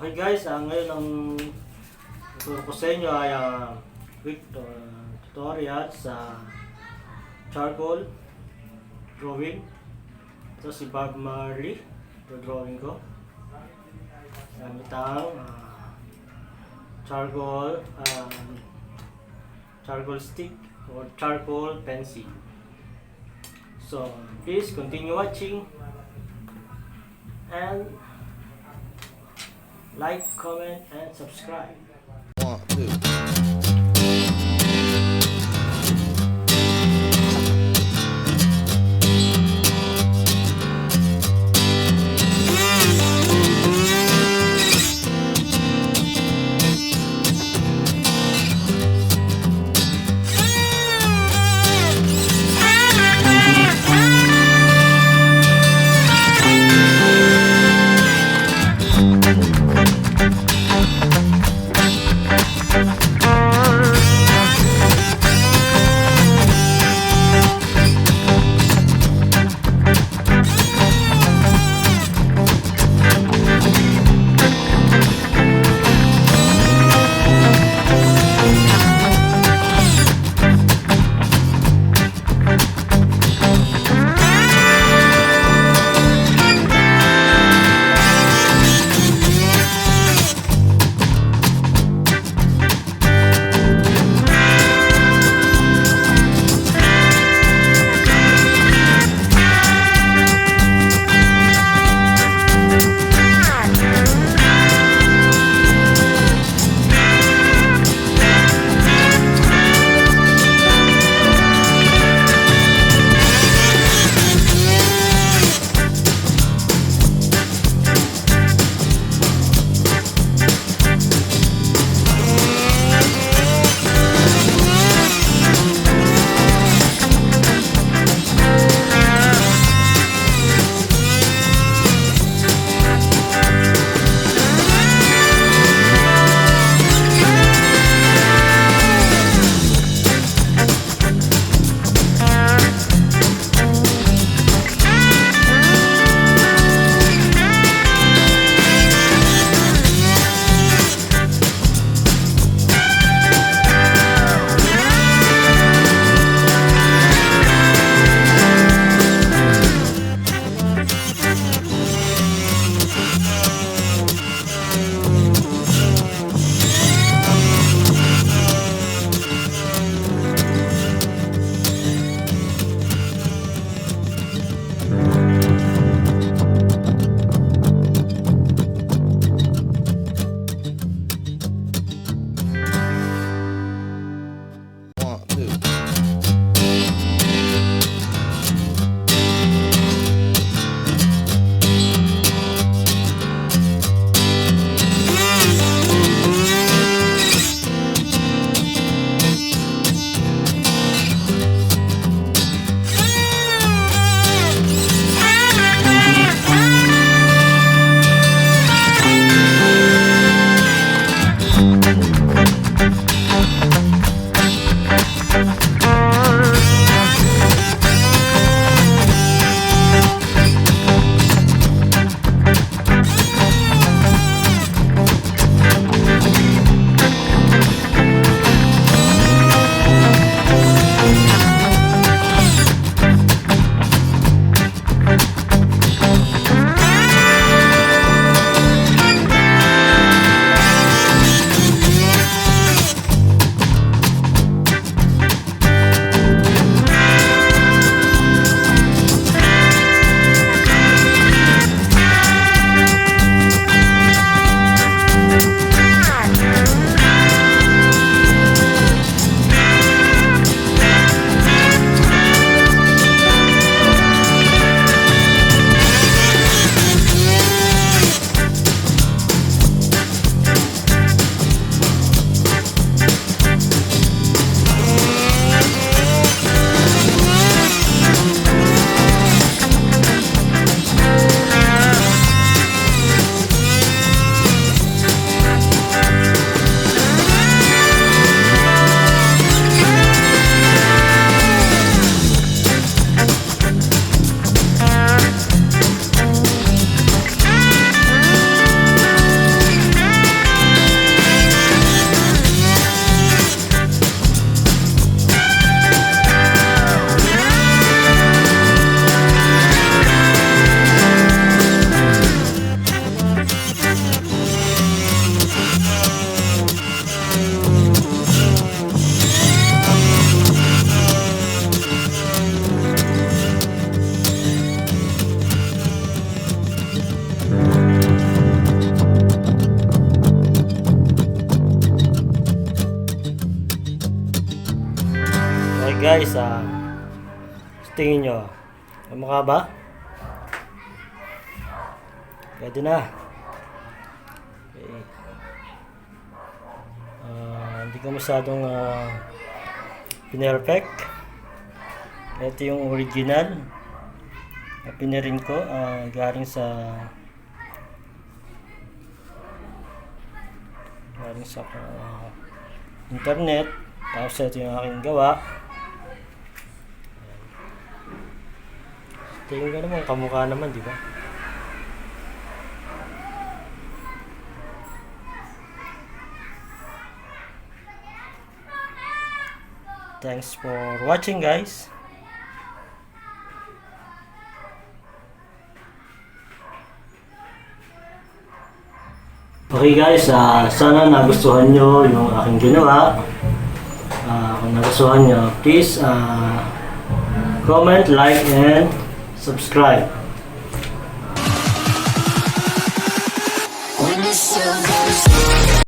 Okay guys, ngayon ang ituro ko sa inyo ay quick tutorial sa charcoal drawing. Ito si Bob Marley, ito drawing ko. Gamit ang charcoal stick or charcoal pencil. So please continue watching and like, comment, and subscribe. 1, 2. guys, tingin nyo, mukha ba? Pwede na. Okay. Hindi ko masyadong pinerfect. Ito yung original na pinarin ko, galing sa internet. Tapos ito yung aking gawa. Tingin ko naman, kamukha naman, di ba? Thanks for watching, guys. Okay guys, sana nagustuhan nyo yung aking ginawa. Kung nagustuhan nyo, please comment, like, and subscribe.